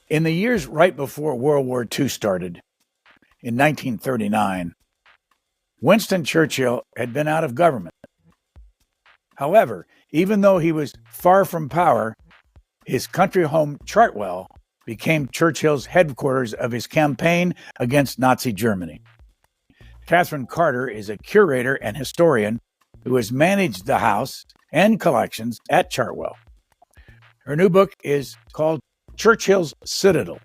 In the years right before World War II started, in 1939, Winston Churchill had been out of government. However, even though he was far from power, his country home, Chartwell, became Churchill's headquarters of his campaign against Nazi Germany. Katherine Carter is a curator and historian who has managed the house and collections at Chartwell. Her new book is called Churchill's Citadel,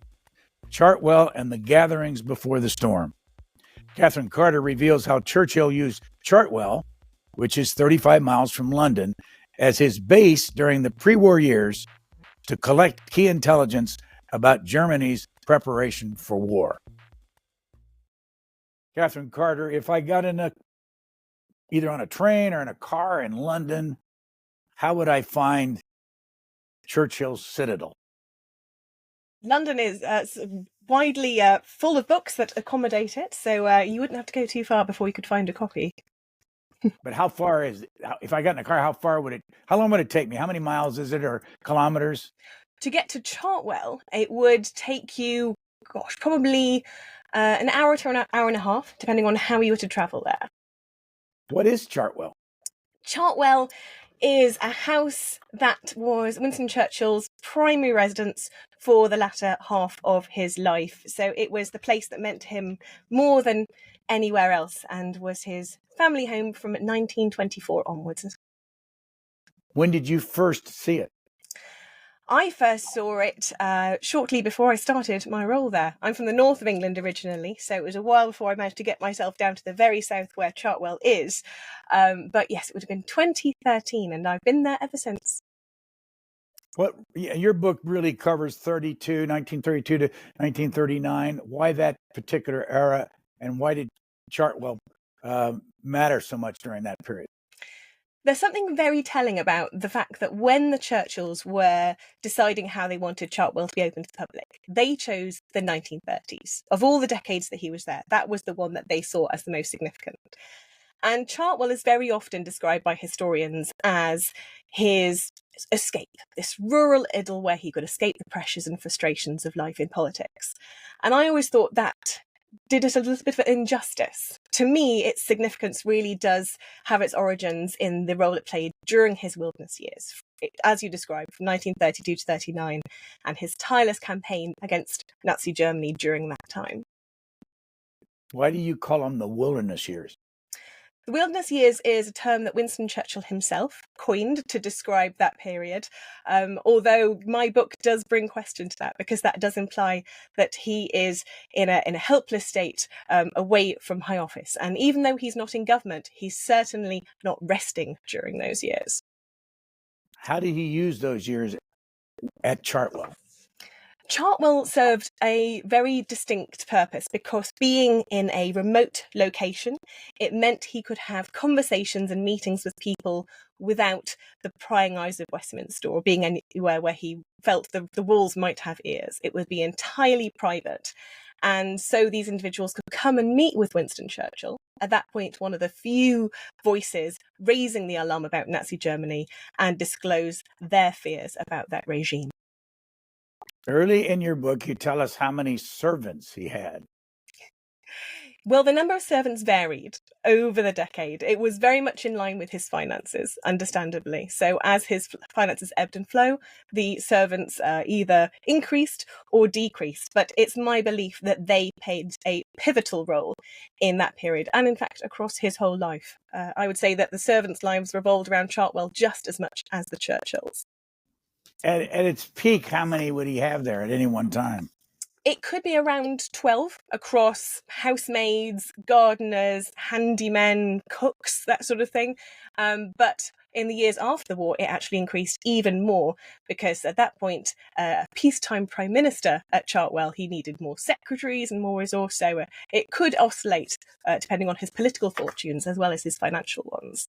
Chartwell and the Gatherings Before the Storm. Katherine Carter reveals how Churchill used Chartwell, which is 35 miles from London, as his base during the pre-war years to collect key intelligence about Germany's preparation for war. Katherine Carter, if I got in either on a train or in a car in London, how would I find Churchill's Citadel? London is widely full of books that accommodate it, so you wouldn't have to go too far before you could find a copy. But how far if I got in a car, how long would it take me? How many miles is it, or kilometers? To get to Chartwell, it would take you, probably an hour to an hour and a half, depending on how you were to travel there. What is Chartwell? Chartwell is a house that was Winston Churchill's primary residence for the latter half of his life. So it was the place that meant to him more than anywhere else and was his family home from 1924 onwards. When did you first see it? I first saw it shortly before I started my role there. I'm from the north of England originally, so it was a while before I managed to get myself down to the very south where Chartwell is. But yes, it would have been 2013, and I've been there ever since. Your book really covers 1932 to 1939. Why that particular era, and why did Chartwell matter so much during that period? There's something very telling about the fact that when the Churchills were deciding how they wanted Chartwell to be open to the public, they chose the 1930s. Of all the decades that he was there, that was the one that they saw as the most significant. And Chartwell is very often described by historians as his escape, this rural idyll where he could escape the pressures and frustrations of life in politics. And I always thought that did it a little bit of an injustice. To me, its significance really does have its origins in the role it played during his wilderness years, as you described, from 1932 to 39, and his tireless campaign against Nazi Germany during that time. Why do you call them the wilderness years? The wilderness years is a term that Winston Churchill himself coined to describe that period, although my book does bring question to that, because that does imply that he is in a helpless state away from high office. And even though he's not in government, he's certainly not resting during those years. How did he use those years at Chartwell? Chartwell served a very distinct purpose because being in a remote location, it meant he could have conversations and meetings with people without the prying eyes of Westminster or being anywhere where he felt the walls might have ears. It would be entirely private. And so these individuals could come and meet with Winston Churchill, at that point one of the few voices raising the alarm about Nazi Germany, and disclose their fears about that regime. Early in your book, you tell us how many servants he had. Well, the number of servants varied over the decade. It was very much in line with his finances, understandably. So as his finances ebbed and flowed, the servants either increased or decreased. But it's my belief that they played a pivotal role in that period, and in fact, across his whole life. I would say that the servants' lives revolved around Chartwell just as much as the Churchills. At its peak, how many would he have there at any one time? It could be around 12 across housemaids, gardeners, handymen, cooks, that sort of thing. But in the years after the war, it actually increased even more because at that point, a peacetime prime minister at Chartwell, he needed more secretaries and more resource. So it could oscillate depending on his political fortunes as well as his financial ones.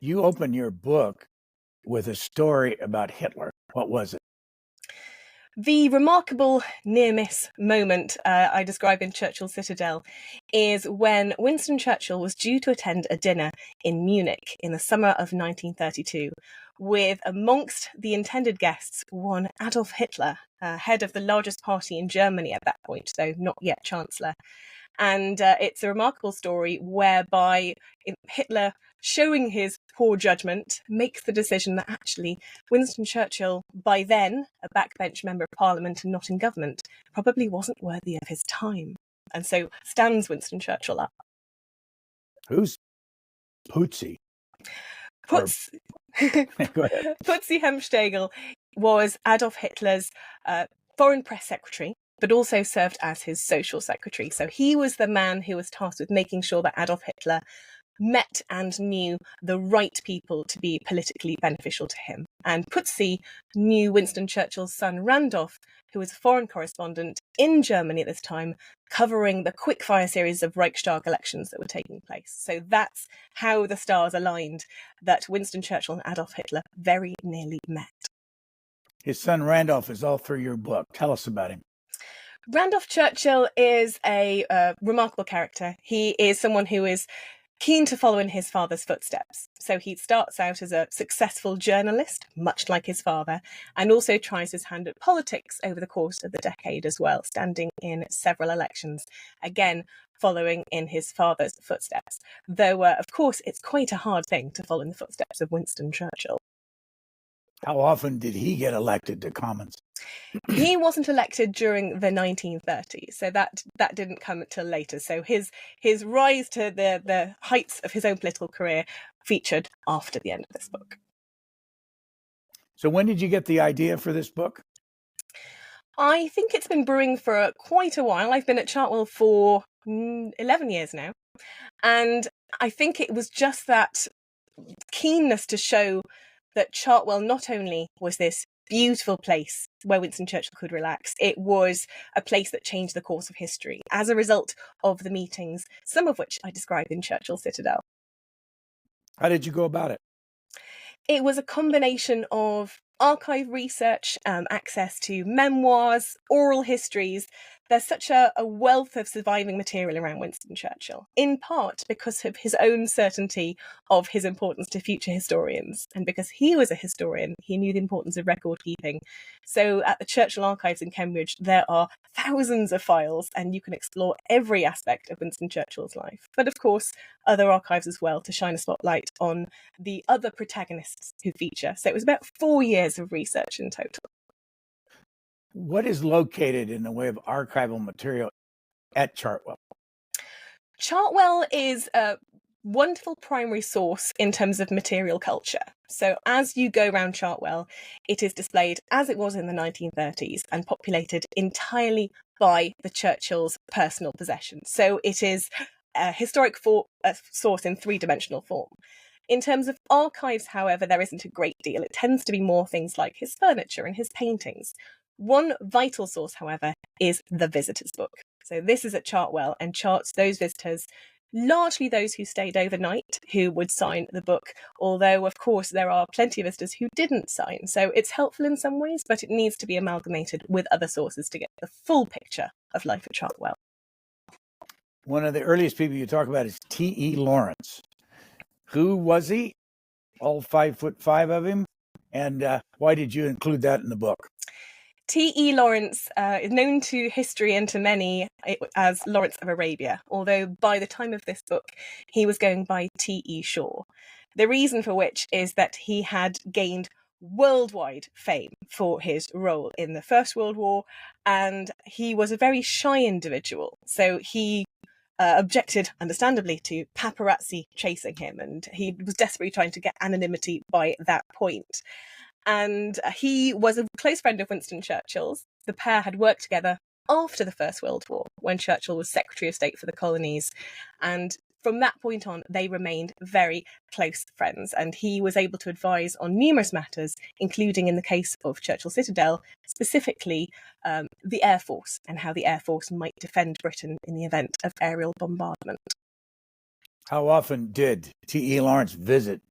You open your book with a story about Hitler. What was it? The remarkable near-miss moment I describe in Churchill's Citadel is when Winston Churchill was due to attend a dinner in Munich in the summer of 1932, with, amongst the intended guests, one Adolf Hitler, head of the largest party in Germany at that point, though not yet Chancellor. And it's a remarkable story whereby Hitler, showing his poor judgment, makes the decision that actually Winston Churchill, by then a backbench member of Parliament and not in government, probably wasn't worthy of his time. And so stands Winston Churchill up. Who's Putzi? Putz, Go ahead. Putzi Hemstegel was Adolf Hitler's foreign press secretary, but also served as his social secretary. So he was the man who was tasked with making sure that Adolf Hitler met and knew the right people to be politically beneficial to him. And Putzi knew Winston Churchill's son Randolph, who was a foreign correspondent in Germany at this time, covering the quick-fire series of Reichstag elections that were taking place. So that's how the stars aligned, that Winston Churchill and Adolf Hitler very nearly met. His son Randolph is all through your book. Tell us about him. Randolph Churchill is a remarkable character. He is someone who is keen to follow in his father's footsteps. So he starts out as a successful journalist, much like his father, and also tries his hand at politics over the course of the decade as well, standing in several elections, again, following in his father's footsteps. Though, of course, it's quite a hard thing to follow in the footsteps of Winston Churchill. How often did he get elected to Commons? He wasn't elected during the 1930s, so that didn't come until later. So his rise to the heights of his own political career featured after the end of this book. So when did you get the idea for this book? I think it's been brewing for quite a while. I've been at Chartwell for 11 years now, and I think it was just that keenness to show that Chartwell not only was this beautiful place where Winston Churchill could relax, it was a place that changed the course of history as a result of the meetings, some of which I described in Churchill's Citadel. How did you go about it? It was a combination of archive research, access to memoirs, oral histories. There's such a wealth of surviving material around Winston Churchill, in part because of his own certainty of his importance to future historians. And because he was a historian, he knew the importance of record keeping. So at the Churchill Archives in Cambridge, there are thousands of files, and you can explore every aspect of Winston Churchill's life. But of course, other archives as well to shine a spotlight on the other protagonists who feature. So it was about 4 years of research in total. What is located in the way of archival material at Chartwell? Chartwell is a wonderful primary source in terms of material culture. So as you go around Chartwell, it is displayed as it was in the 1930s and populated entirely by the Churchill's personal possessions. So it is a historic source in three-dimensional form. In terms of archives, however, there isn't a great deal. It tends to be more things like his furniture and his paintings. One vital source, however, is the visitor's book. So this is at Chartwell and charts those visitors, largely those who stayed overnight, who would sign the book, although, of course, there are plenty of visitors who didn't sign. So it's helpful in some ways, but it needs to be amalgamated with other sources to get the full picture of life at Chartwell. One of the earliest people you talk about is T.E. Lawrence. Who was he? All 5'5" of him? And why did you include that in the book? T.E. Lawrence is known to history and to many as Lawrence of Arabia, although by the time of this book, he was going by T.E. Shaw. The reason for which is that he had gained worldwide fame for his role in the First World War, and he was a very shy individual. So he objected, understandably, to paparazzi chasing him, and he was desperately trying to get anonymity by that point. And he was a close friend of Winston Churchill's. The pair had worked together after the First World War, when Churchill was Secretary of State for the colonies. And from that point on, they remained very close friends. And he was able to advise on numerous matters, including in the case of Churchill's Citadel, specifically the Air Force and how the Air Force might defend Britain in the event of aerial bombardment. How often did T.E. Lawrence visit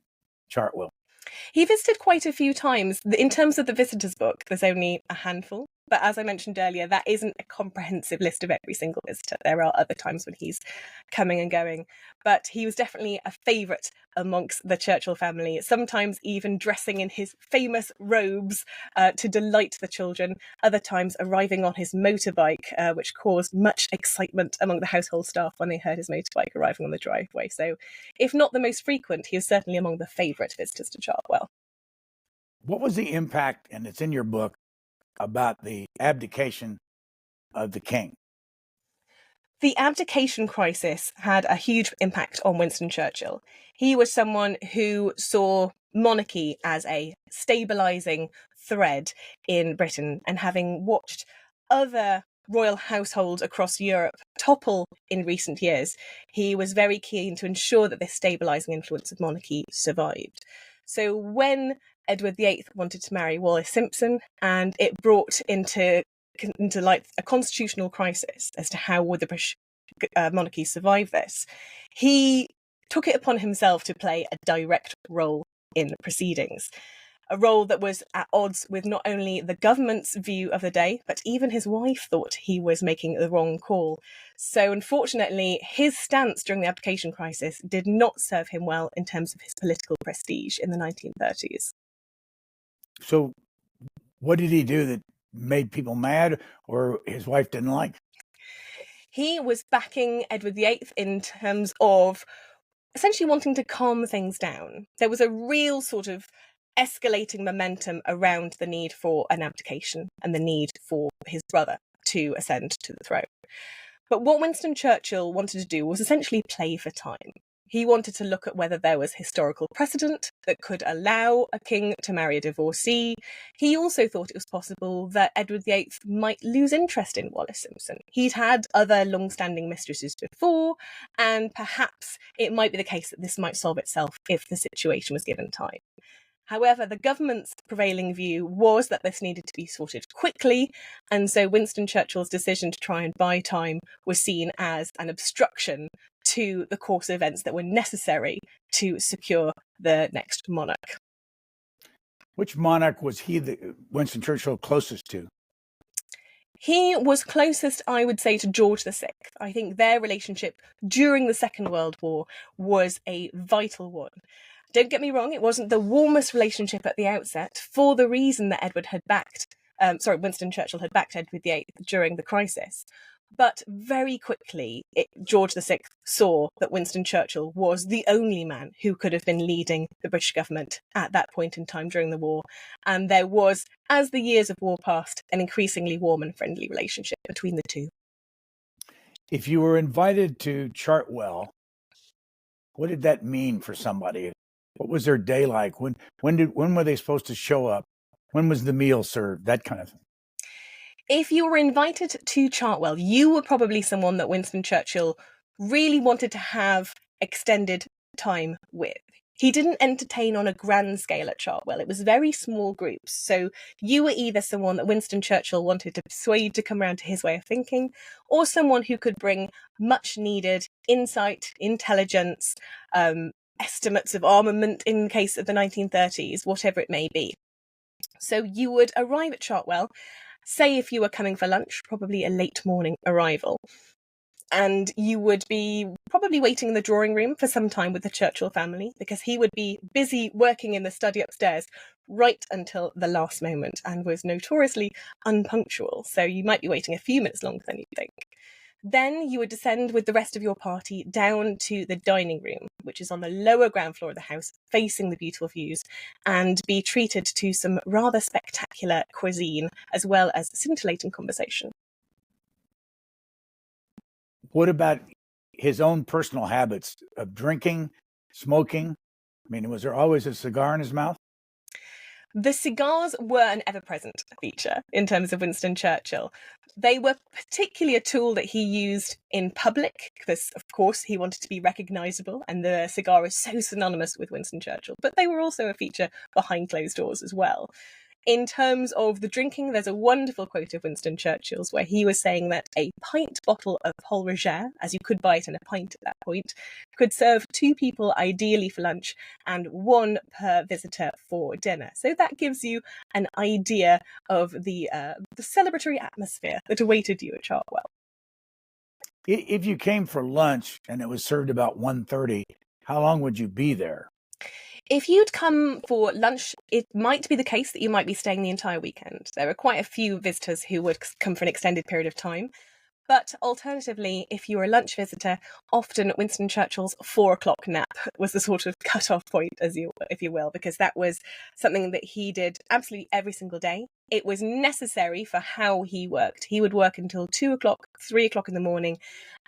Chartwell? He visited quite a few times. In terms of the visitor's book, there's only a handful. But as I mentioned earlier, that isn't a comprehensive list of every single visitor. There are other times when he's coming and going. But he was definitely a favourite amongst the Churchill family, sometimes even dressing in his famous robes to delight the children, other times arriving on his motorbike, which caused much excitement among the household staff when they heard his motorbike arriving on the driveway. So, if not the most frequent, he was certainly among the favourite visitors to Chartwell. What was the impact, and it's in your book, about the abdication of the king? The abdication crisis had a huge impact on Winston Churchill. He was someone who saw monarchy as a stabilising thread in Britain, and having watched other royal households across Europe topple in recent years, he was very keen to ensure that this stabilising influence of monarchy survived. So when Edward VIII wanted to marry Wallis Simpson, and it brought into light a constitutional crisis as to how would the British monarchy survive this, he took it upon himself to play a direct role in the proceedings. A role that was at odds with not only the government's view of the day, but even his wife thought he was making the wrong call. So unfortunately, his stance during the abdication crisis did not serve him well in terms of his political prestige in the 1930s. So what did he do that made people mad or his wife didn't like? He was backing Edward VIII in terms of essentially wanting to calm things down. There was a real sort of escalating momentum around the need for an abdication and the need for his brother to ascend to the throne. But what Winston Churchill wanted to do was essentially play for time. He wanted to look at whether there was historical precedent that could allow a king to marry a divorcee. He also thought it was possible that Edward VIII might lose interest in Wallis Simpson. He'd had other long-standing mistresses before, and perhaps it might be the case that this might solve itself if the situation was given time. However, the government's prevailing view was that this needed to be sorted quickly, and so Winston Churchill's decision to try and buy time was seen as an obstruction to the course of events that were necessary to secure the next monarch. Which monarch was Winston Churchill closest to? He was closest, I would say, to George VI. I think their relationship during the Second World War was a vital one. Don't get me wrong, it wasn't the warmest relationship at the outset, for the reason that Winston Churchill had backed Edward VIII during the crisis. But very quickly, George VI saw that Winston Churchill was the only man who could have been leading the British government at that point in time during the war. And there was, as the years of war passed, an increasingly warm and friendly relationship between the two. If you were invited to Chartwell, what did that mean for somebody? What was their day like? When were they supposed to show up? When was the meal served? That kind of thing. If you were invited to Chartwell, you were probably someone that Winston Churchill really wanted to have extended time with. He didn't entertain on a grand scale at Chartwell. It was very small groups. So you were either someone that Winston Churchill wanted to persuade to come around to his way of thinking, or someone who could bring much needed insight, intelligence, estimates of armament in the case of the 1930s, whatever it may be. So you would arrive at Chartwell, say if you were coming for lunch, probably a late morning arrival, and you would be probably waiting in the drawing room for some time with the Churchill family, because he would be busy working in the study upstairs right until the last moment and was notoriously unpunctual. So you might be waiting a few minutes longer than you think. Then you would descend with the rest of your party down to the dining room, which is on the lower ground floor of the house, facing the beautiful views, and be treated to some rather spectacular cuisine, as well as scintillating conversation. What about his own personal habits of drinking, smoking? I mean, was there always a cigar in his mouth? The cigars were an ever-present feature in terms of Winston Churchill. They were particularly a tool that he used in public, because, of course, he wanted to be recognisable, and the cigar is so synonymous with Winston Churchill. But they were also a feature behind closed doors as well. In terms of the drinking, there's a wonderful quote of Winston Churchill's where he was saying that a pint bottle of Paul Roger, as you could buy it in a pint at that point, could serve 2 people ideally for lunch and 1 per visitor for dinner. So that gives you an idea of the celebratory atmosphere that awaited you at Chartwell. If you came for lunch and it was served about 1:30, how long would you be there? If you'd come for lunch, it might be the case that you might be staying the entire weekend. There are quite a few visitors who would come for an extended period of time. But alternatively, if you were a lunch visitor, often Winston Churchill's 4 o'clock nap was the sort of cut-off point, if you will, because that was something that he did absolutely every single day. It was necessary for how he worked. He would work until 2 o'clock, 3 o'clock in the morning.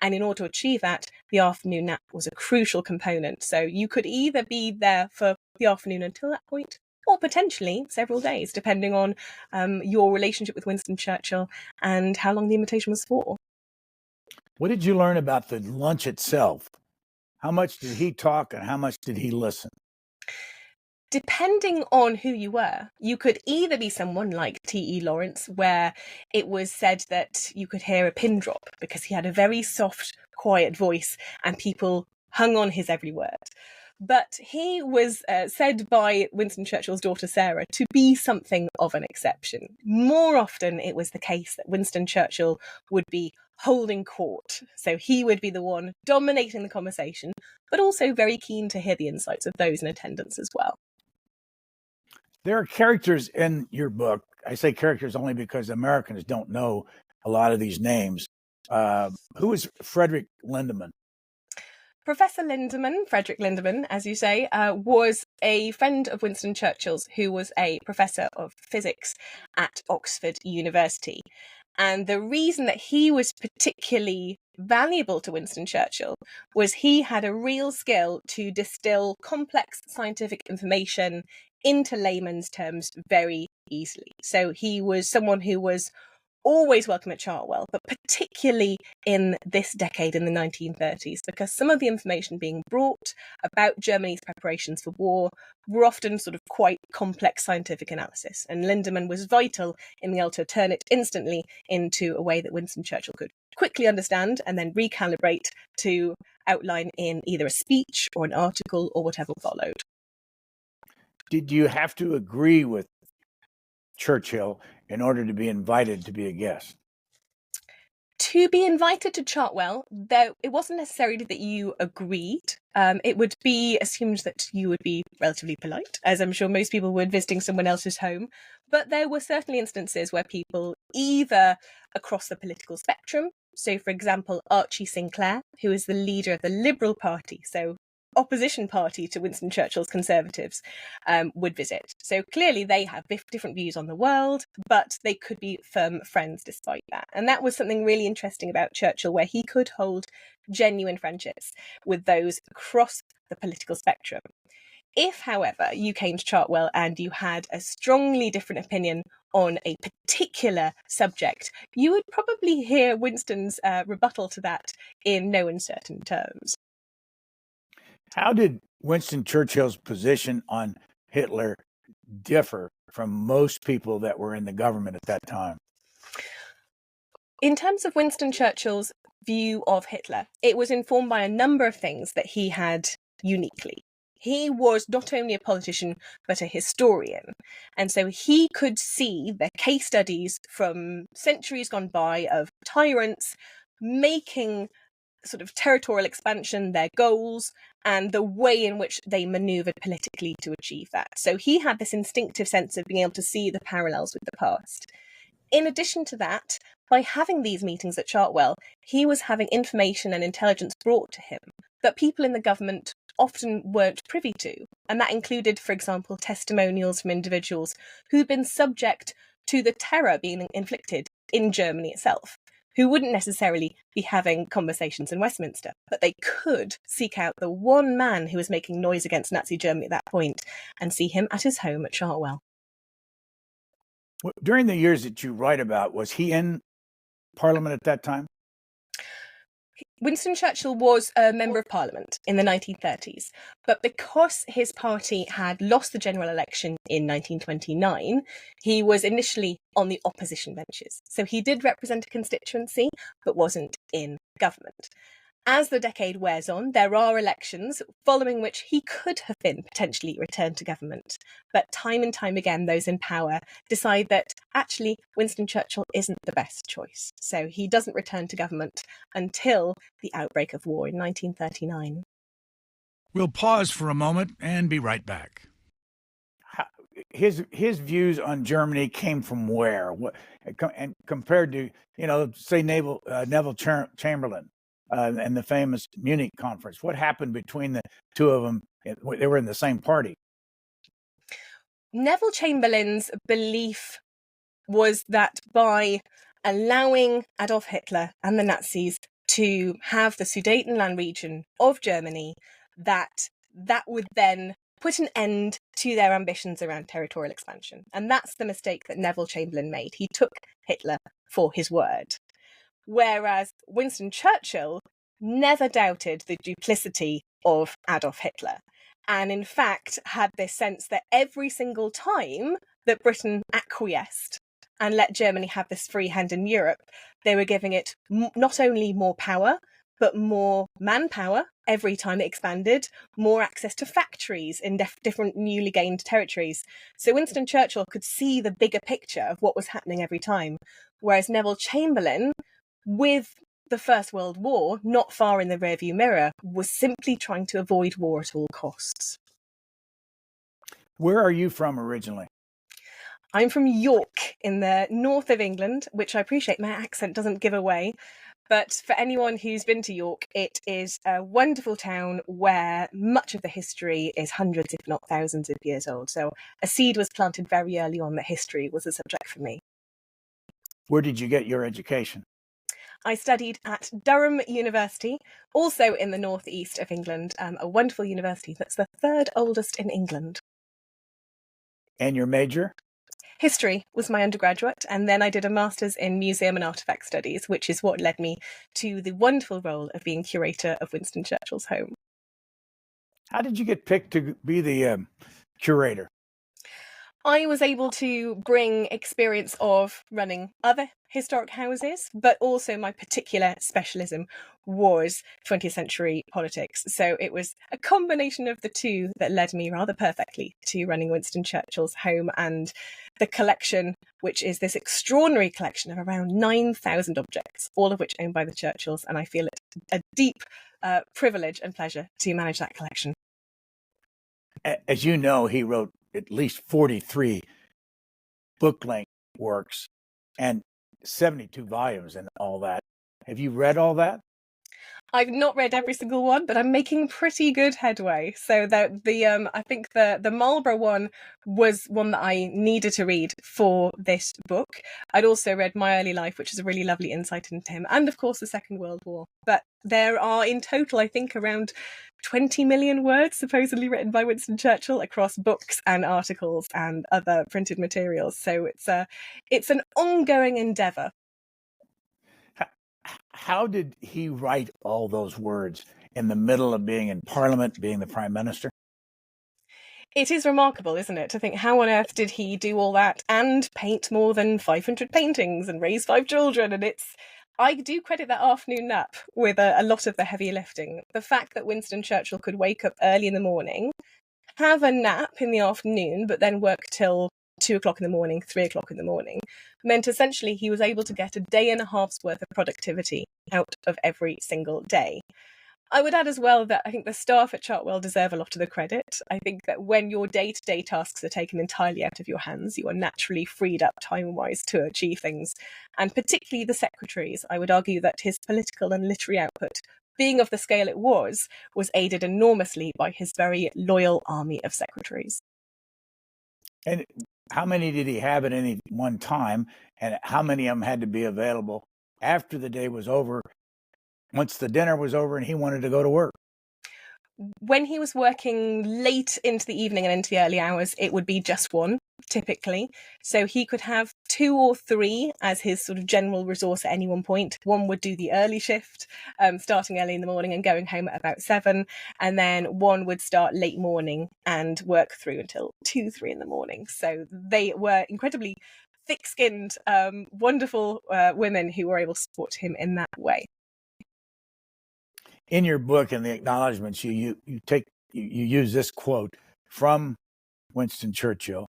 And in order to achieve that, the afternoon nap was a crucial component. So you could either be there for the afternoon until that point, or potentially several days, depending on your relationship with Winston Churchill and how long the invitation was for. What did you learn about the lunch itself? How much did he talk and how much did he listen? Depending on who you were, you could either be someone like T.E. Lawrence, where it was said that you could hear a pin drop because he had a very soft, quiet voice and people hung on his every word. But he was said by Winston Churchill's daughter Sarah to be something of an exception. More often it was the case that Winston Churchill would be holding court. So he would be the one dominating the conversation, but also very keen to hear the insights of those in attendance as well. There are characters in your book. I say characters only because Americans don't know a lot of these names. Who is Frederick Lindemann? Professor Lindemann, Frederick Lindemann, as you say, was a friend of Winston Churchill's who was a professor of physics at Oxford University. And the reason that he was particularly valuable to Winston Churchill was he had a real skill to distill complex scientific information into layman's terms very easily. So he was someone who was always welcome at Chartwell, but particularly in this decade in the 1930s, because some of the information being brought about Germany's preparations for war were often sort of quite complex scientific analysis. And Lindemann was vital in being able to turn it instantly into a way that Winston Churchill could quickly understand and then recalibrate to outline in either a speech or an article or whatever followed. Did you have to agree with Churchill in order to be invited to be a guest? To be invited to Chartwell, though it wasn't necessarily that you agreed. It would be assumed that you would be relatively polite, as I'm sure most people would visiting someone else's home. But there were certainly instances where people, either across the political spectrum, so for example, Archie Sinclair, who is the leader of the Liberal Party, so opposition party to Winston Churchill's Conservatives, would visit. So clearly they have different views on the world, but they could be firm friends despite that. And that was something really interesting about Churchill, where he could hold genuine friendships with those across the political spectrum. If, however, you came to Chartwell and you had a strongly different opinion on a particular subject, you would probably hear Winston's rebuttal to that in no uncertain terms. How did Winston Churchill's position on Hitler differ from most people that were in the government at that time? In terms of Winston Churchill's view of Hitler, it was informed by a number of things that he had uniquely. He was not only a politician, but a historian. And so he could see the case studies from centuries gone by of tyrants making sort of territorial expansion their goals and the way in which they maneuvered politically to achieve that. So he had this instinctive sense of being able to see the parallels with the past. In addition to that, by having these meetings at Chartwell, he was having information and intelligence brought to him that people in the government often weren't privy to. And that included, for example, testimonials from individuals who'd been subject to the terror being inflicted in Germany itself, who wouldn't necessarily be having conversations in Westminster, but they could seek out the one man who was making noise against Nazi Germany at that point and see him at his home at Chartwell. During the years that you write about, was he in Parliament at that time? Winston Churchill was a member of parliament in the 1930s, but because his party had lost the general election in 1929, he was initially on the opposition benches. So he did represent a constituency, but wasn't in government. As the decade wears on, there are elections following which he could have been potentially returned to government. But time and time again, those in power decide that actually Winston Churchill isn't the best choice. So he doesn't return to government until the outbreak of war in 1939. We'll pause for a moment and be right back. His views on Germany came from where? And compared to, say Neville Chamberlain and the famous Munich conference, what happened between the two of them? They were in the same party. Neville Chamberlain's belief was that by allowing Adolf Hitler and the Nazis to have the Sudetenland region of Germany, that would then put an end to their ambitions around territorial expansion. And that's the mistake that Neville Chamberlain made. He took Hitler for his word. Whereas Winston Churchill never doubted the duplicity of Adolf Hitler. And in fact, had this sense that every single time that Britain acquiesced and let Germany have this free hand in Europe, they were giving it not only more power, but more manpower every time it expanded, more access to factories in different newly gained territories. So Winston Churchill could see the bigger picture of what was happening every time, whereas Neville Chamberlain, with the First World War not far in the rearview mirror, was simply trying to avoid war at all costs. Where are you from originally? I'm from York in the north of England, which I appreciate my accent doesn't give away. But for anyone who's been to York, it is a wonderful town where much of the history is hundreds, if not thousands of years old. So a seed was planted very early on that history was a subject for me. Where did you get your education? I studied at Durham University, also in the northeast of England, a wonderful university that's the third oldest in England. And your major? History was my undergraduate, and then I did a master's in museum and artefact studies, which is what led me to the wonderful role of being curator of Winston Churchill's home. How did you get picked to be the curator? I was able to bring experience of running other historic houses, but also my particular specialism was 20th century politics. So it was a combination of the two that led me rather perfectly to running Winston Churchill's home and the collection, which is this extraordinary collection of around 9,000 objects, all of which owned by the Churchills. And I feel it a deep privilege and pleasure to manage that collection. As you know, he wrote at least 43 book-length works and 72 volumes and all that. Have you read all that? I've not read every single one, but I'm making pretty good headway. So I think the Marlborough one was one that I needed to read for this book. I'd also read My Early Life, which is a really lovely insight into him, and of course the Second World War. But there are in total, I think, around 20 million words supposedly written by Winston Churchill across books and articles and other printed materials. So it's an ongoing endeavour. How did he write all those words in the middle of being in Parliament, being the Prime Minister? It is remarkable, isn't it, to think how on earth did he do all that and paint more than 500 paintings and raise 5 children? And I do credit that afternoon nap with a lot of the heavy lifting. The fact that Winston Churchill could wake up early in the morning, have a nap in the afternoon, but then work till 2 o'clock in the morning, 3 o'clock in the morning, meant essentially he was able to get a day and a half's worth of productivity out of every single day. I would add as well that I think the staff at Chartwell deserve a lot of the credit. I think that when your day-to-day tasks are taken entirely out of your hands, you are naturally freed up time-wise to achieve things. And particularly the secretaries, I would argue that his political and literary output, being of the scale it was aided enormously by his very loyal army of secretaries. And how many did he have at any one time, and how many of them had to be available after the day was over, once the dinner was over and he wanted to go to work? When he was working late into the evening and into the early hours, it would be just one, typically. So he could have 2 or 3 as his sort of general resource at any one point. One would do the early shift, starting early in the morning and going home at about 7. And then one would start late morning and work through until 2, 3 in the morning. So they were incredibly thick-skinned, wonderful women who were able to support him in that way. In your book, in the acknowledgments, you use this quote from Winston Churchill: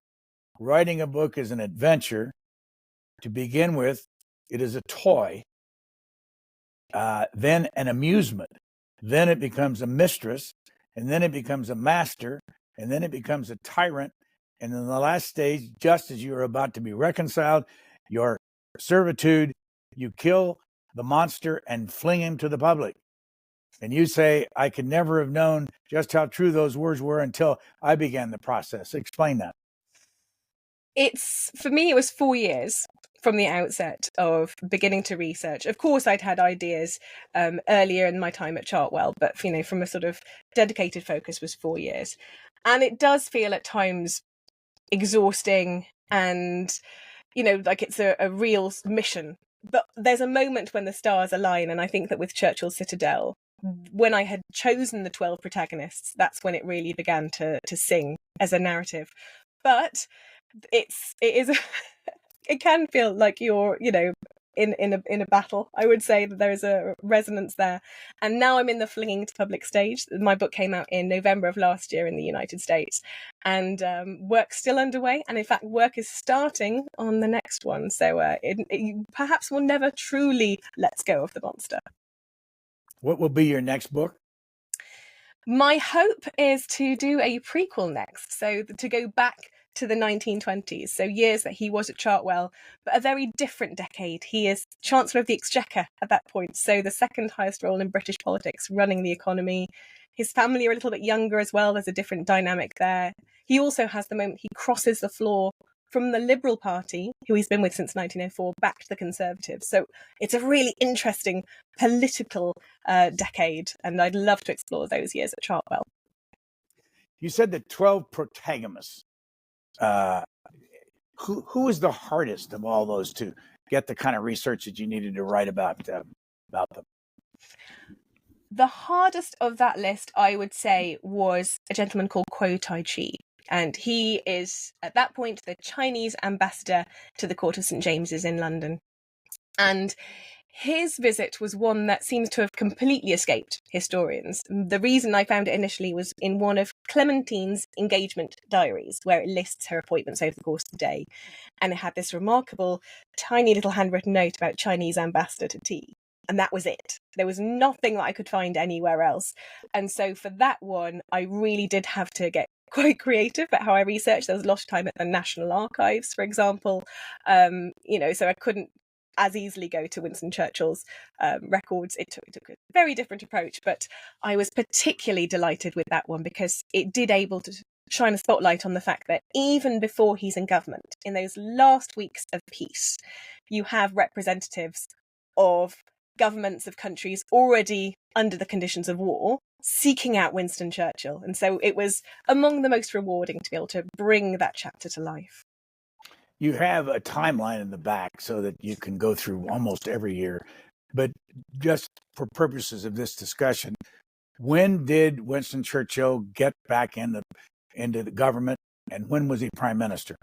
"Writing a book is an adventure. To begin with, it is a toy, then an amusement, then it becomes a mistress, and then it becomes a master, and then it becomes a tyrant, and in the last stage, just as you are about to be reconciled, your servitude, you kill the monster and fling him to the public." And you say, "I could never have known just how true those words were until I began the process." Explain that. For me, it was 4 years from the outset of beginning to research. Of course, I'd had ideas earlier in my time at Chartwell, but from a sort of dedicated focus was 4 years. And it does feel at times exhausting and, like it's a real mission. But there's a moment when the stars align, and I think that with Churchill's Citadel, when I had chosen the 12 protagonists, that's when it really began to sing as a narrative. But it can feel like you're, in a battle. I would say that there is a resonance there. And now I'm in the flinging to public stage. My book came out in November of last year in the United States, and work's still underway. And in fact, work is starting on the next one. So it perhaps will never truly let go of the monster. What will be your next book? My hope is to do a prequel next. So to go back to the 1920s, so years that he was at Chartwell, but a very different decade. He is Chancellor of the Exchequer at that point, so the second highest role in British politics, running the economy. His family are a little bit younger as well. There's a different dynamic there. He also has the moment he crosses the floor from the Liberal Party, who he's been with since 1904, back to the Conservatives. So it's a really interesting political decade, and I'd love to explore those years at Chartwell. You said the 12 protagonists. Who was the hardest of all those to get the kind of research that you needed to write about them? The hardest of that list, I would say, was a gentleman called Kuo Tai-chi. And he is, at that point, the Chinese ambassador to the court of St. James's in London. And his visit was one that seems to have completely escaped historians. The reason I found it initially was in one of Clementine's engagement diaries, where it lists her appointments over the course of the day. And it had this remarkable, tiny little handwritten note about Chinese ambassador to tea. And that was it. There was nothing that I could find anywhere else. And so for that one, I really did have to get quite creative about how I researched. There was a lot of time at the National Archives, for example. So I couldn't as easily go to Winston Churchill's records. It took a very different approach, but I was particularly delighted with that one because it did able to shine a spotlight on the fact that even before he's in government, in those last weeks of peace, you have representatives of governments of countries already under the conditions of war seeking out Winston Churchill. And so it was among the most rewarding to be able to bring that chapter to life. You have a timeline in the back so that you can go through almost every year. But just for purposes of this discussion, when did Winston Churchill get back into the government, and when was he prime minister?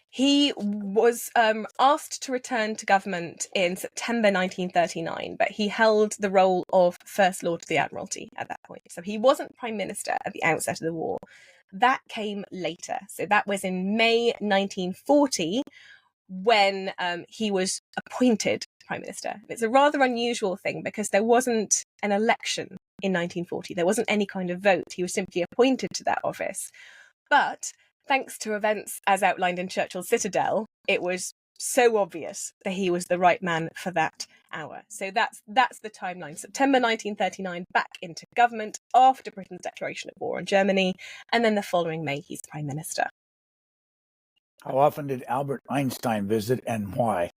He was asked to return to government in September 1939, but he held the role of First Lord of the Admiralty at that point. So he wasn't prime minister at the outset of the war. That came later. So that was in May 1940 when he was appointed prime minister. It's a rather unusual thing because there wasn't an election in 1940. There wasn't any kind of vote. He was simply appointed to that office. But thanks to events as outlined in Churchill's Citadel, it was so obvious that he was the right man for that hour. So that's the timeline. September 1939, back into government after Britain's declaration of war on Germany, and then the following May, he's prime minister. How often did Albert Einstein visit, and why?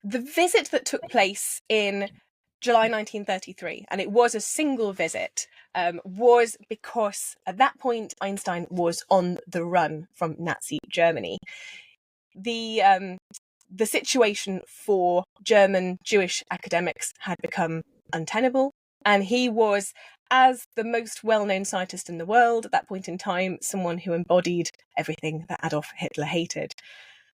The visit that took place in July 1933, and it was a single visit, was because at that point Einstein was on the run from Nazi Germany. The situation for German Jewish academics had become untenable, and he was, as the most well-known scientist in the world at that point in time, someone who embodied everything that Adolf Hitler hated.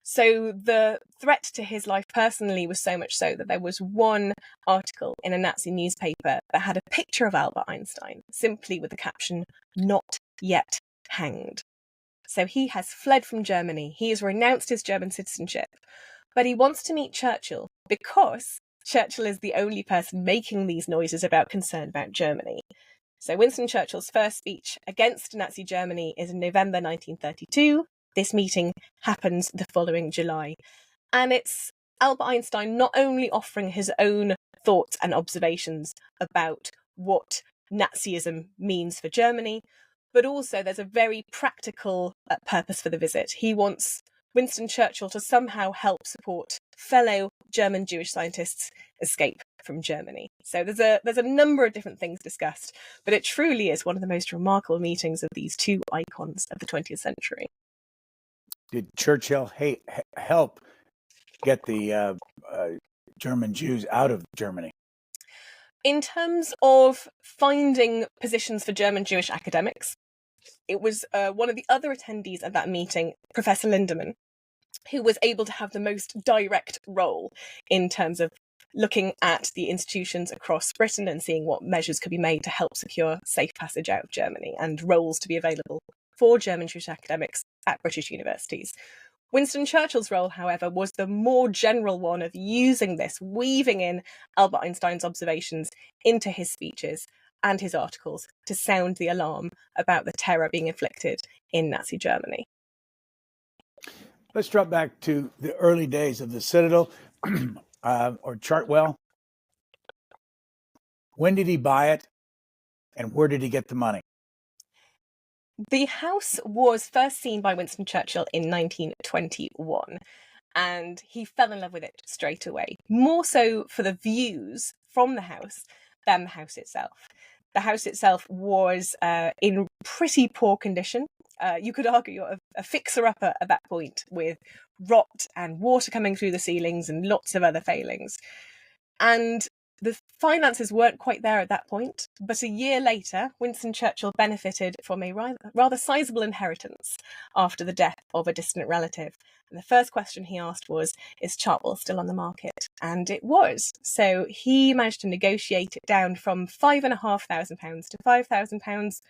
So the threat to his life personally was so much so that there was one article in a Nazi newspaper that had a picture of Albert Einstein, simply with the caption, "Not yet hanged." So he has fled from Germany. He has renounced his German citizenship, but he wants to meet Churchill because Churchill is the only person making these noises about concern about Germany. So Winston Churchill's first speech against Nazi Germany is in November 1932. This meeting happens the following July. And it's Albert Einstein not only offering his own thoughts and observations about what Nazism means for Germany, but also there's a very practical purpose for the visit. He wants Winston Churchill to somehow help support fellow German Jewish scientists escape from Germany. So there's a number of different things discussed, but it truly is one of the most remarkable meetings of these two icons of the 20th century. Did Churchill help get the German Jews out of Germany? In terms of finding positions for German Jewish academics, it was one of the other attendees at that meeting, Professor Lindemann, who was able to have the most direct role in terms of looking at the institutions across Britain and seeing what measures could be made to help secure safe passage out of Germany and roles to be available for German Jewish academics at British universities. Winston Churchill's role, however, was the more general one of using this, weaving in Albert Einstein's observations into his speeches and his articles to sound the alarm about the terror being inflicted in Nazi Germany. Let's drop back to the early days of the Citadel or Chartwell. When did he buy it, and where did he get the money? The house was first seen by Winston Churchill in 1921, and he fell in love with it straight away, more so for the views from the house than the house itself. The house itself was in pretty poor condition. You could argue a fixer-upper at that point, with rot and water coming through the ceilings and lots of other failings. And the finances weren't quite there at that point, but a year later, Winston Churchill benefited from a rather sizable inheritance after the death of a distant relative. And the first question he asked was, is Chartwell still on the market? And it was. So he managed to negotiate it down from £5,500 to £5,000,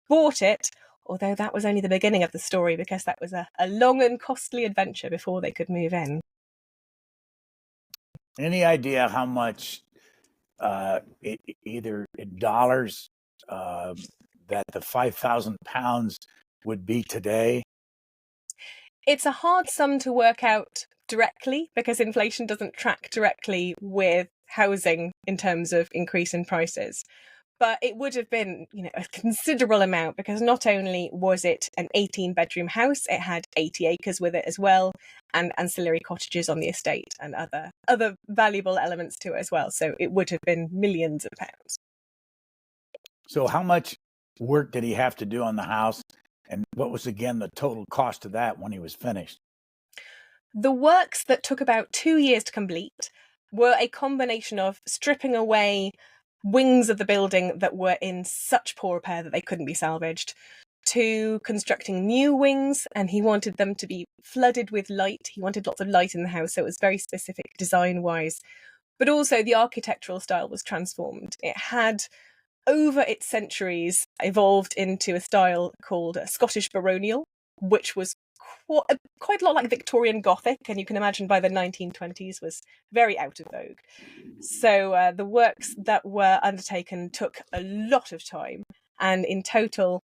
bought it, although that was only the beginning of the story because that was a long and costly adventure before they could move in. Any idea how much, either in dollars, that the £5,000 would be today? It's a hard sum to work out directly because inflation doesn't track directly with housing in terms of increase in prices. But it would have been, a considerable amount because not only was it an 18-bedroom house, it had 80 acres with it as well, and ancillary cottages on the estate and other valuable elements to it as well. So it would have been millions of pounds. So how much work did he have to do on the house? And what was, again, the total cost of that when he was finished? The works that took about 2 years to complete were a combination of stripping away wings of the building that were in such poor repair that they couldn't be salvaged, to constructing new wings, and he wanted them to be flooded with light. He wanted lots of light in the house, so it was very specific design-wise. But also the architectural style was transformed. It had, over its centuries, evolved into a style called Scottish baronial, which was quite a lot like Victorian Gothic, and you can imagine by the 1920s was very out of vogue. So the works that were undertaken took a lot of time, and in total,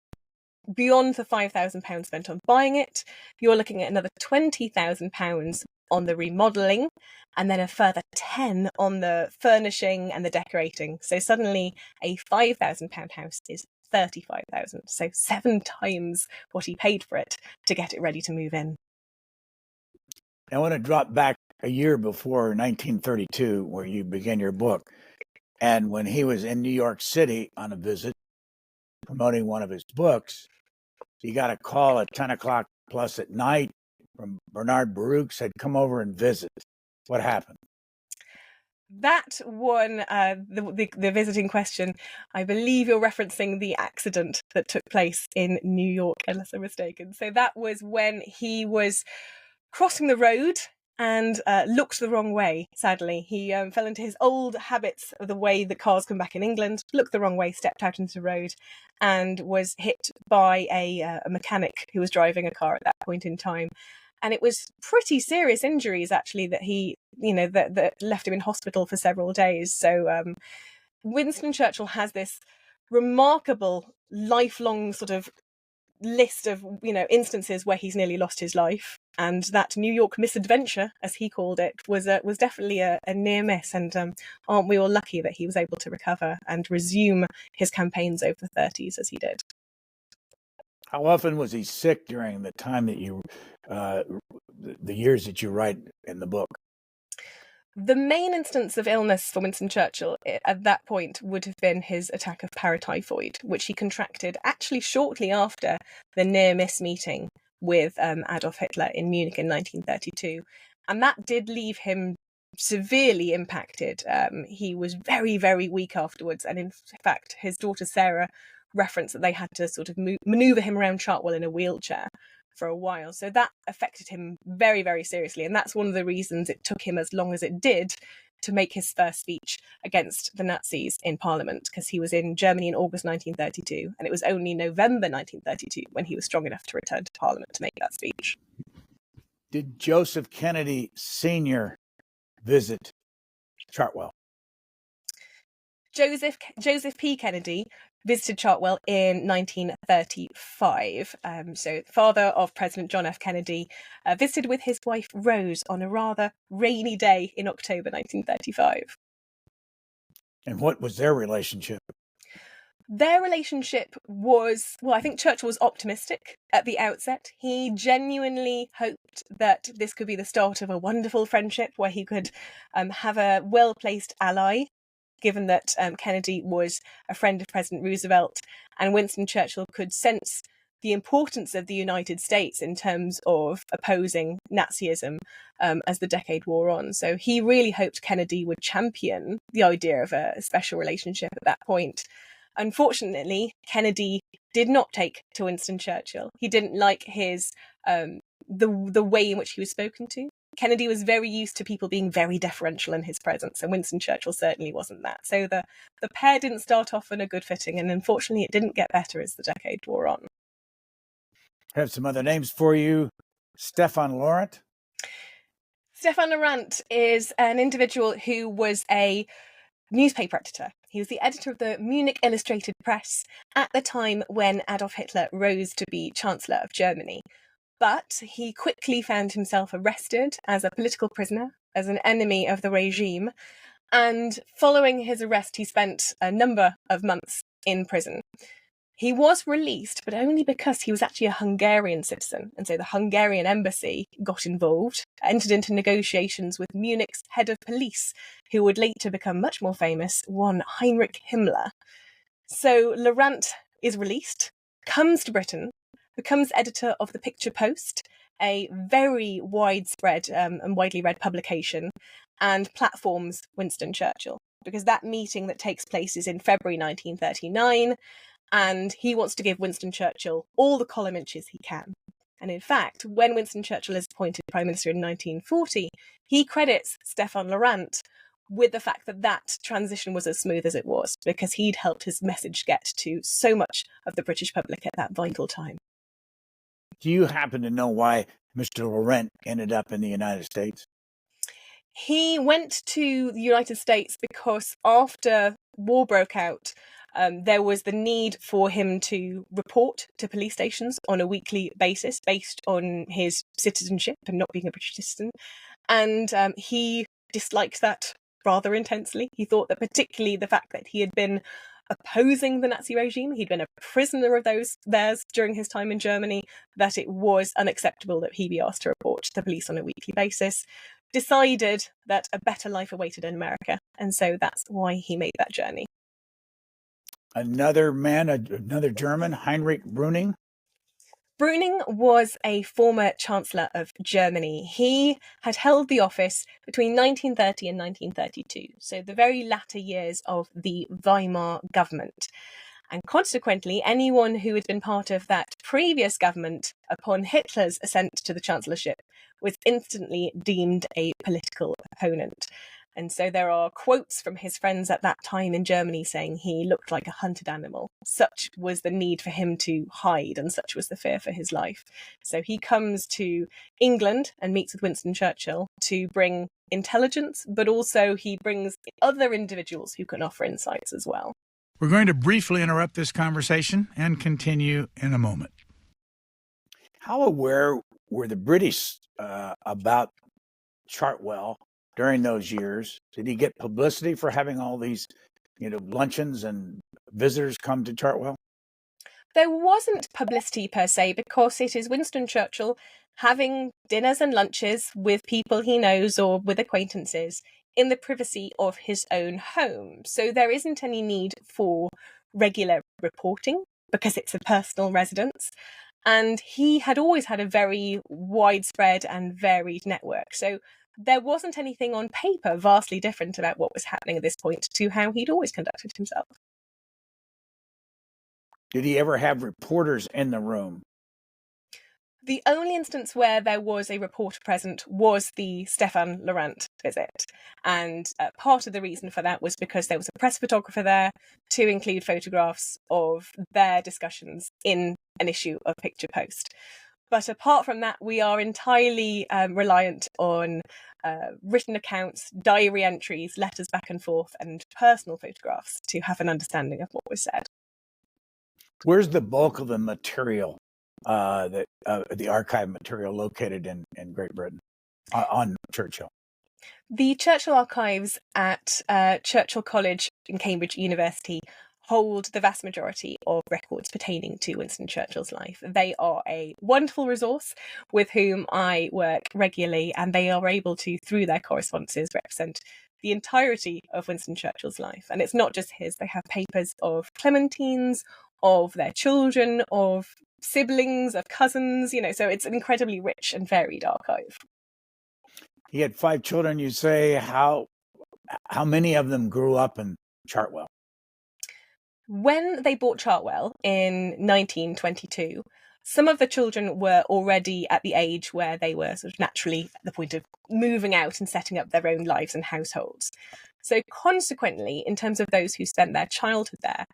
beyond the £5,000 spent on buying it, you're looking at another £20,000 on the remodelling, and then a further 10 on the furnishing and the decorating. So suddenly a £5,000 house is 35,000, so 7 times what he paid for it to get it ready to move in. I want to drop back a year before 1932, where you began your book. And when he was in New York City on a visit, promoting one of his books, he got a call at 10 o'clock plus at night from Bernard Baruch, said, come over and visit. What happened? That one, the visiting question, I believe you're referencing the accident that took place in New York, unless I'm mistaken. So that was when he was crossing the road and looked the wrong way, sadly. He fell into his old habits of the way that cars come back in England, looked the wrong way, stepped out into the road, and was hit by a mechanic who was driving a car at that point in time. And it was pretty serious injuries, actually, that he, that left him in hospital for several days. So Winston Churchill has this remarkable lifelong sort of list of, instances where he's nearly lost his life. And that New York misadventure, as he called it, was definitely a near miss. And aren't we all lucky that he was able to recover and resume his campaigns over the 30s as he did? How often was he sick during the time that you, the years that you write in the book? The main instance of illness for Winston Churchill at that point would have been his attack of paratyphoid, which he contracted actually shortly after the near-miss meeting with Adolf Hitler in Munich in 1932. And that did leave him severely impacted. He was very, very weak afterwards. And in fact, his daughter Sarah referenced that they had to sort of maneuver him around Chartwell in a wheelchair for a while. So that affected him very, very seriously. And that's one of the reasons it took him as long as it did to make his first speech against the Nazis in Parliament, because he was in Germany in August 1932. And it was only November 1932 when he was strong enough to return to Parliament to make that speech. Did Joseph Kennedy Sr. visit Chartwell? Joseph P. Kennedy visited Chartwell in 1935. So father of President John F. Kennedy visited with his wife Rose on a rather rainy day in October 1935. And what was their relationship? Their relationship was, well, I think Churchill was optimistic at the outset. He genuinely hoped that this could be the start of a wonderful friendship where he could have a well-placed ally, given that Kennedy was a friend of President Roosevelt, and Winston Churchill could sense the importance of the United States in terms of opposing Nazism as the decade wore on. So he really hoped Kennedy would champion the idea of a special relationship at that point. Unfortunately, Kennedy did not take to Winston Churchill. He didn't like his the way in which he was spoken to. Kennedy was very used to people being very deferential in his presence, and Winston Churchill certainly wasn't that. So the pair didn't start off on a good footing, and unfortunately it didn't get better as the decade wore on. I have some other names for you. Stefan Laurent. Stefan Laurent is an individual who was a newspaper editor. He was the editor of the Munich Illustrated Press at the time when Adolf Hitler rose to be Chancellor of Germany. But he quickly found himself arrested as a political prisoner, as an enemy of the regime. And following his arrest, he spent a number of months in prison. He was released, but only because he was actually a Hungarian citizen. And so the Hungarian embassy got involved, entered into negotiations with Munich's head of police, who would later become much more famous, one Heinrich Himmler. So Laurent is released, comes to Britain, becomes editor of the Picture Post, a very widespread and widely read publication, and platforms Winston Churchill, because that meeting that takes place is in February 1939, and he wants to give Winston Churchill all the column inches he can. And in fact, when Winston Churchill is appointed Prime Minister in 1940, he credits Stefan Laurent with the fact that that transition was as smooth as it was, because he'd helped his message get to so much of the British public at that vital time. Do you happen to know why Mr. Laurent ended up in the United States? He went to the United States because after war broke out, there was the need for him to report to police stations on a weekly basis based on his citizenship and not being a British citizen. And he disliked that rather intensely. He thought that particularly the fact that he had been opposing the Nazi regime, he'd been a prisoner of theirs during his time in Germany, that it was unacceptable that he be asked to report to the police on a weekly basis. Decided that a better life awaited in America. And so that's why he made that journey. Another man, another German, Heinrich Brüning. Brüning was a former Chancellor of Germany. He had held the office between 1930 and 1932, so the very latter years of the Weimar government. And consequently, anyone who had been part of that previous government upon Hitler's ascent to the chancellorship was instantly deemed a political opponent. And so there are quotes from his friends at that time in Germany saying he looked like a hunted animal. Such was the need for him to hide, and such was the fear for his life. So he comes to England and meets with Winston Churchill to bring intelligence, but also he brings other individuals who can offer insights as well. We're going to briefly interrupt this conversation and continue in a moment. How aware were the British about Chartwell during those years? Did he get publicity for having all these, luncheons and visitors come to Chartwell? There wasn't publicity per se, because it is Winston Churchill having dinners and lunches with people he knows or with acquaintances in the privacy of his own home. So there isn't any need for regular reporting because it's a personal residence. And he had always had a very widespread and varied network. So there wasn't anything on paper vastly different about what was happening at this point to how he'd always conducted himself. Did he ever have reporters in the room? The only instance where there was a reporter present was the Stefan Laurent visit. And part of the reason for that was because there was a press photographer there to include photographs of their discussions in an issue of Picture Post. But apart from that, we are entirely reliant on written accounts, diary entries, letters back and forth, and personal photographs to have an understanding of what was said. Where's the bulk of the material, the archive material located in Great Britain on Churchill? The Churchill archives at Churchill College in Cambridge University hold the vast majority of records pertaining to Winston Churchill's life. They are a wonderful resource with whom I work regularly, and they are able to, through their correspondences, represent the entirety of Winston Churchill's life. And it's not just his. They have papers of Clementines, of their children, of siblings, of cousins, so it's an incredibly rich and varied archive. He had 5 children, you say. How many of them grew up in Chartwell? When they bought Chartwell in 1922, some of the children were already at the age where they were sort of naturally at the point of moving out and setting up their own lives and households. So consequently, in terms of those who spent their childhood there,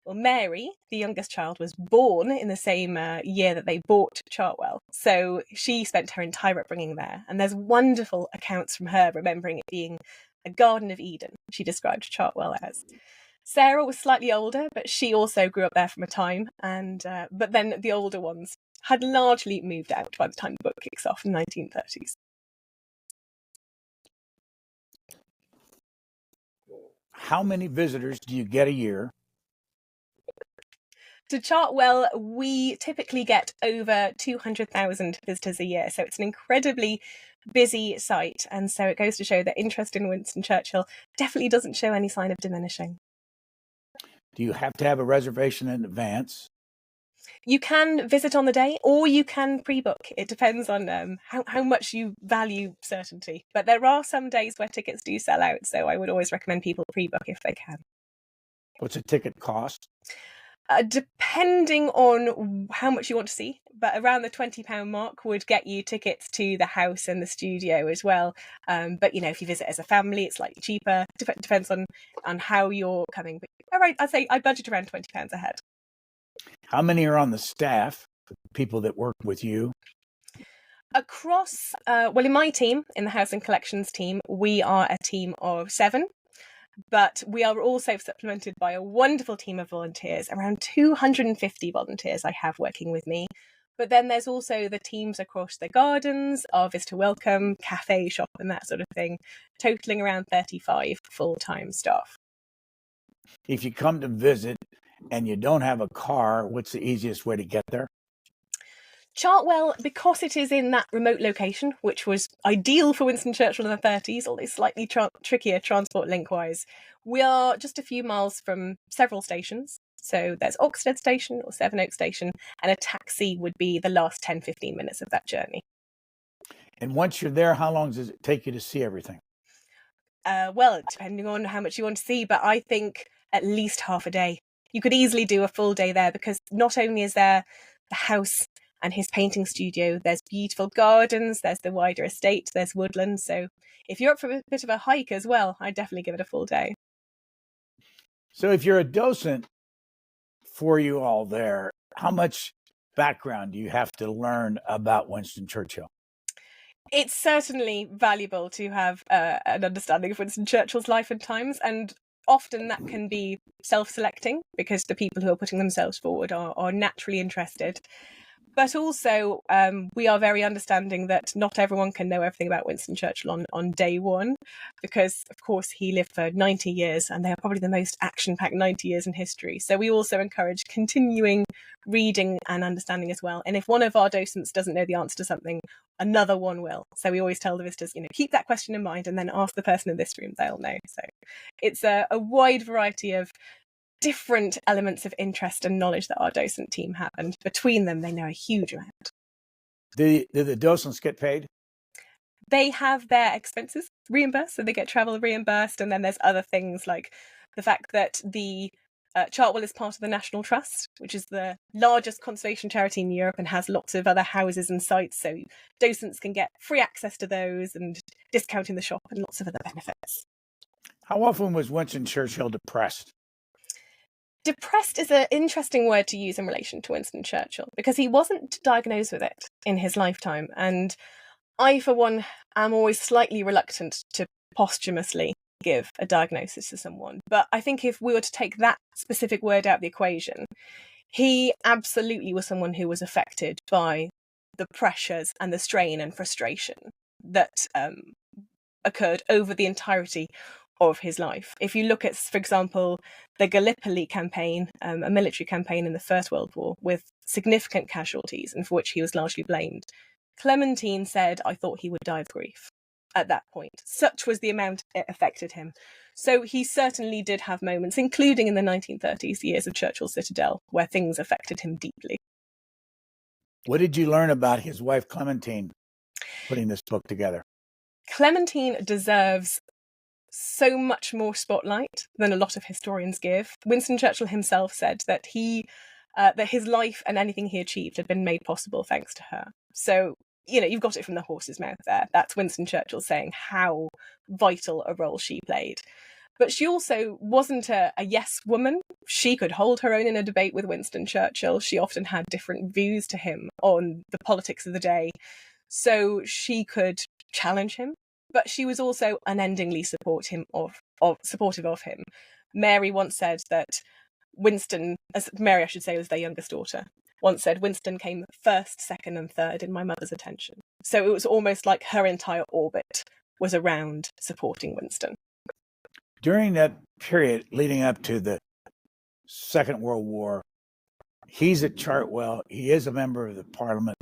well, Mary, the youngest child, was born in the same year that they bought Chartwell. So she spent her entire upbringing there. And there's wonderful accounts from her remembering it being a Garden of Eden, she described Chartwell as. Sarah was slightly older, but she also grew up there from a time. And but then the older ones had largely moved out by the time the book kicks off in the 1930s. How many visitors do you get a year? To Chartwell, we typically get over 200,000 visitors a year. So it's an incredibly busy site. And so it goes to show that interest in Winston Churchill definitely doesn't show any sign of diminishing. Do you have to have a reservation in advance? You can visit on the day, or you can pre-book. It depends on how much you value certainty. But there are some days where tickets do sell out. So I would always recommend people pre-book if they can. What's a ticket cost? Depending on how much you want to see, but around the £20 mark would get you tickets to the house and the studio as well. But if you visit as a family, it's slightly cheaper. Depends on how you're coming. But all right, I'd say I budget around £20 a head. How many are on the staff, people that work with you? Across, in my team, in the House and Collections team, we are a team of 7. But we are also supplemented by a wonderful team of volunteers, around 250 volunteers I have working with me. But then there's also the teams across the gardens, our visitor welcome, cafe, shop and that sort of thing, totaling around 35 full-time staff. If you come to visit and you don't have a car, what's the easiest way to get there? Chartwell, because it is in that remote location, which was ideal for Winston Churchill in the 30s, although slightly trickier transport link-wise, we are just a few miles from several stations. So there's Oxted Station or Sevenoaks Station, and a taxi would be the last 10-15 minutes of that journey. And once you're there, how long does it take you to see everything? Well, depending on how much you want to see, but I think at least half a day. You could easily do a full day there, because not only is there the house and his painting studio, there's beautiful gardens, there's the wider estate, there's woodland. So if you're up for a bit of a hike as well, I'd definitely give it a full day. So if you're a docent for you all there, how much background do you have to learn about Winston Churchill? It's certainly valuable to have an understanding of Winston Churchill's life and times, and often that can be self-selecting because the people who are putting themselves forward are naturally interested. But also, we are very understanding that not everyone can know everything about Winston Churchill on day one, because, of course, he lived for 90 years, and they are probably the most action-packed 90 years in history. So we also encourage continuing reading and understanding as well. And if one of our docents doesn't know the answer to something, another one will. So we always tell the visitors, keep that question in mind and then ask the person in this room, they'll know. So it's a wide variety of different elements of interest and knowledge that our docent team have, and between them they know a huge amount. Do the docents get paid? They have their expenses reimbursed, so they get travel reimbursed, and then there's other things like the fact that the Chartwell is part of the National Trust, which is the largest conservation charity in Europe and has lots of other houses and sites, so docents can get free access to those and discount in the shop and lots of other benefits. How often was Winston Churchill depressed? Depressed is an interesting word to use in relation to Winston Churchill, because he wasn't diagnosed with it in his lifetime. And I, for one, am always slightly reluctant to posthumously give a diagnosis to someone. But I think if we were to take that specific word out of the equation, he absolutely was someone who was affected by the pressures and the strain and frustration that occurred over the entirety of his life. If you look at, for example, the Gallipoli campaign, a military campaign in the First World War with significant casualties and for which he was largely blamed, Clementine said, "I thought he would die of grief." At that point, such was the amount it affected him. So he certainly did have moments, including in the 1930s, the years of Churchill's Citadel, where things affected him deeply. What did you learn about his wife Clementine putting this book together? Clementine deserves so much more spotlight than a lot of historians give. Winston Churchill himself said that that his life and anything he achieved had been made possible thanks to her. So, you've got it from the horse's mouth there. That's Winston Churchill saying how vital a role she played. But she also wasn't a yes woman. She could hold her own in a debate with Winston Churchill. She often had different views to him on the politics of the day. So she could challenge him, but she was also unendingly supportive of him. Mary once said that Winston, as Mary I should say was their youngest daughter, once said Winston came first, second and third in my mother's attention. So it was almost like her entire orbit was around supporting Winston. During that period leading up to the Second World War, he's at Chartwell, he is a member of the Parliament.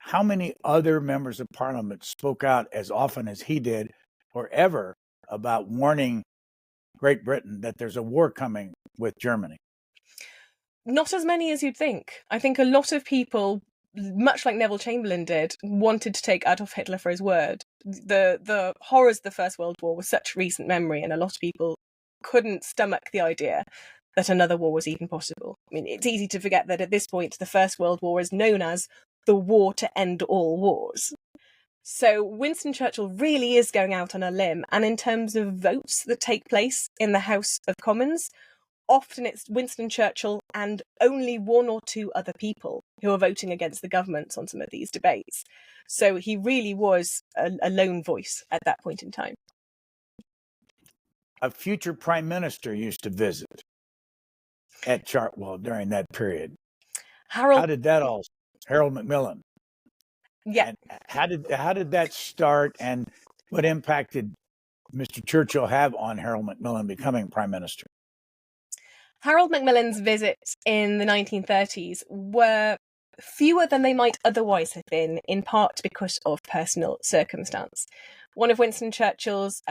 How many other members of Parliament spoke out as often as he did, or ever, about warning Great Britain that there's a war coming with Germany? Not as many as you'd think. I think a lot of people, much like Neville Chamberlain did, wanted to take Adolf Hitler for his word. The horrors of the First World War were such recent memory, and a lot of people couldn't stomach the idea that another war was even possible. I mean, it's easy to forget that at this point, the First World War is known as the war to end all wars. So Winston Churchill really is going out on a limb. And in terms of votes that take place in the House of Commons, often it's Winston Churchill and only one or two other people who are voting against the governments on some of these debates. So he really was a lone voice at that point in time. A future prime minister used to visit at Chartwell during that period. How did that all? Harold Macmillan. Yeah. And how did that start, and what impact did Mr. Churchill have on Harold Macmillan becoming prime minister? Harold Macmillan's visits in the 1930s were fewer than they might otherwise have been, in part because of personal circumstance. One of Winston Churchill's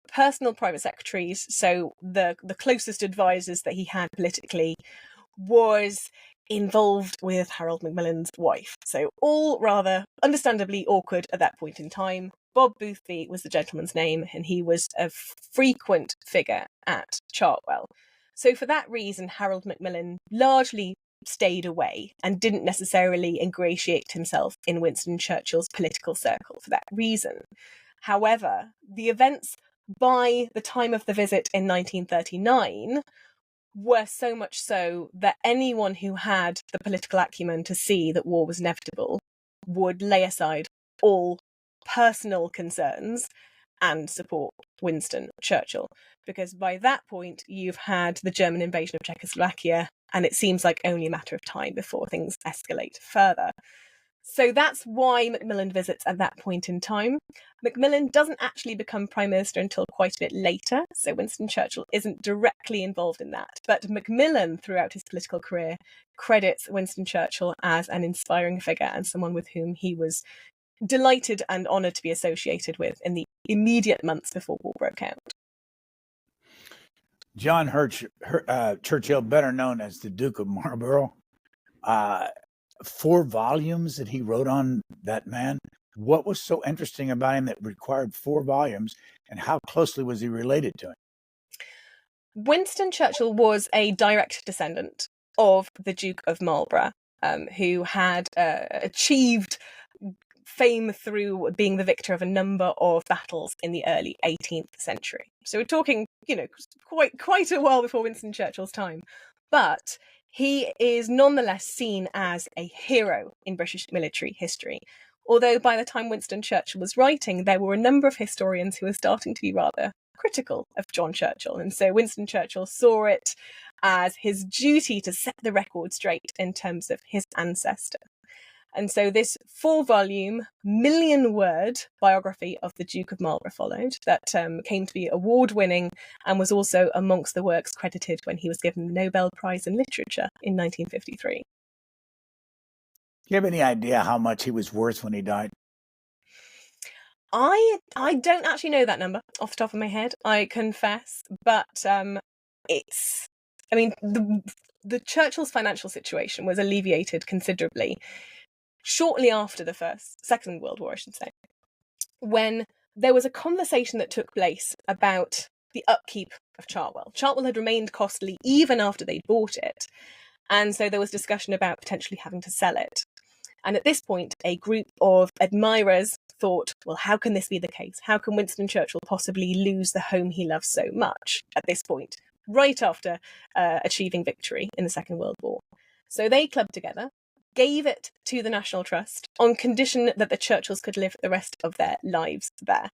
personal private secretaries, so the closest advisors that he had politically, was involved with Harold Macmillan's wife. So all rather understandably awkward at that point in time. Bob Boothby was the gentleman's name, and he was a frequent figure at Chartwell. So for that reason, Harold Macmillan largely stayed away and didn't necessarily ingratiate himself in Winston Churchill's political circle for that reason. However, the events by the time of the visit in 1939 were so much so that anyone who had the political acumen to see that war was inevitable would lay aside all personal concerns and support Winston Churchill. Because by that point, you've had the German invasion of Czechoslovakia, and it seems like only a matter of time before things escalate further. So that's why Macmillan visits at that point in time. Macmillan doesn't actually become Prime Minister until quite a bit later, so Winston Churchill isn't directly involved in that. But Macmillan, throughout his political career, credits Winston Churchill as an inspiring figure and someone with whom he was delighted and honoured to be associated with in the immediate months before war broke out. John Churchill, better known as the Duke of Marlborough, 4 volumes that he wrote on that man. What was so interesting about him that required 4 volumes, and how closely was he related to him? Winston Churchill was a direct descendant of the Duke of Marlborough, who had achieved fame through being the victor of a number of battles in the early 18th century. So we're talking, quite a while before Winston Churchill's time. But he is nonetheless seen as a hero in British military history. Although by the time Winston Churchill was writing, there were a number of historians who were starting to be rather critical of John Churchill. And so Winston Churchill saw it as his duty to set the record straight in terms of his ancestor. And so this 4-volume, million-word biography of the Duke of Marlborough followed, that came to be award-winning and was also amongst the works credited when he was given the Nobel Prize in Literature in 1953. Do you have any idea how much he was worth when he died? I don't actually know that number off the top of my head, I confess, but the Churchill's financial situation was alleviated considerably shortly after the Second World War, I should say, when there was a conversation that took place about the upkeep of Chartwell. Chartwell had remained costly even after they'd bought it, and so there was discussion about potentially having to sell it. And at this point, a group of admirers thought, well, how can this be the case? How can Winston Churchill possibly lose the home he loves so much at this point, right after achieving victory in the Second World War? So they clubbed together, gave it to the National Trust on condition that the Churchills could live the rest of their lives there.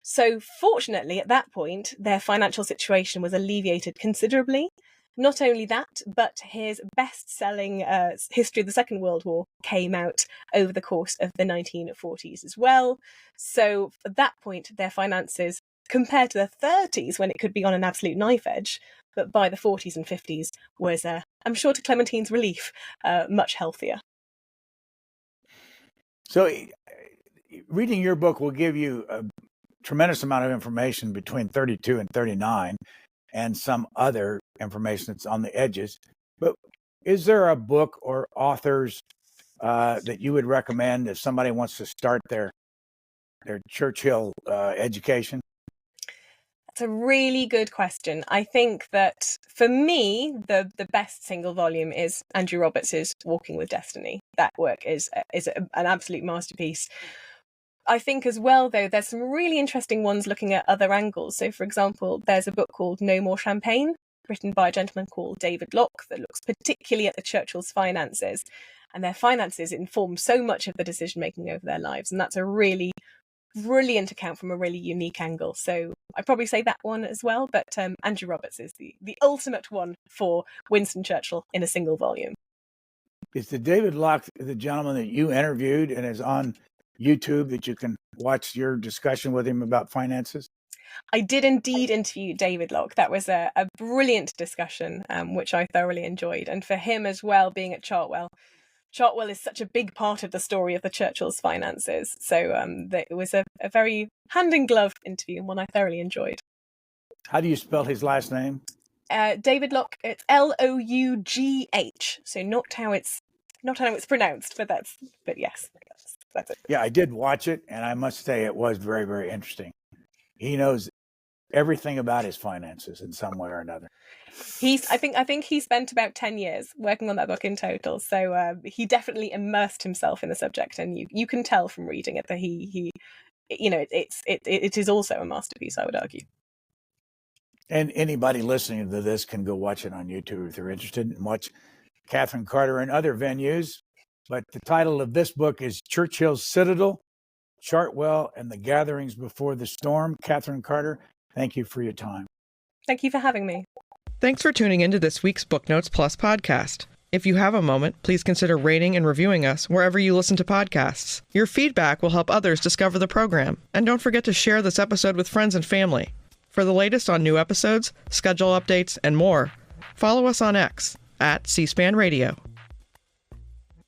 So fortunately, at that point, their financial situation was alleviated considerably. Not only that, but his best-selling History of the Second World War came out over the course of the 1940s as well. So at that point, their finances, compared to the 30s, when it could be on an absolute knife edge, but by the 40s and 50s, was, I'm sure to Clementine's relief, much healthier. So reading your book will give you a tremendous amount of information between 32 and 39 and some other information that's on the edges. But is there a book or authors that you would recommend if somebody wants to start their Churchill education? That's a really good question. I think that for me, the best single volume is Andrew Roberts's Walking with Destiny. That work is an absolute masterpiece. I think as well, though, there's some really interesting ones looking at other angles. So, for example, there's a book called No More Champagne, written by a gentleman called David Locke, that looks particularly at the Churchill's finances. And their finances inform so much of the decision-making over their lives. And that's a really brilliant account from a really unique angle. So I'd probably say that one as well. But Andrew Roberts is the ultimate one for Winston Churchill in a single volume. Is the David Locke the gentleman that you interviewed and is on YouTube that you can watch your discussion with him about finances? I did indeed interview David Locke. That was a brilliant discussion, which I thoroughly enjoyed. And for him as well, being at Chartwell, Chartwell is such a big part of the story of the Churchill's finances. So it was a very hand-in-glove interview and one I thoroughly enjoyed. How do you spell his last name? David Lough. It's Lough. So not how it's pronounced, but yes, that's it. Yeah, I did watch it, and I must say it was very, very interesting. He knows everything about his finances in some way or another. I think he spent about 10 years working on that book in total. So he definitely immersed himself in the subject, and you can tell from reading it that it is also a masterpiece, I would argue. And anybody listening to this can go watch it on YouTube if they're interested and watch Katherine Carter in other venues. But the title of this book is Churchill's Citadel, Chartwell, and the Gatherings Before the Storm. Katherine Carter, thank you for your time. Thank you for having me. Thanks for tuning into this week's Booknotes Plus podcast. If you have a moment, please consider rating and reviewing us wherever you listen to podcasts. Your feedback will help others discover the program. And don't forget to share this episode with friends and family. For the latest on new episodes, schedule updates, and more, follow us on X @C-SPAN Radio.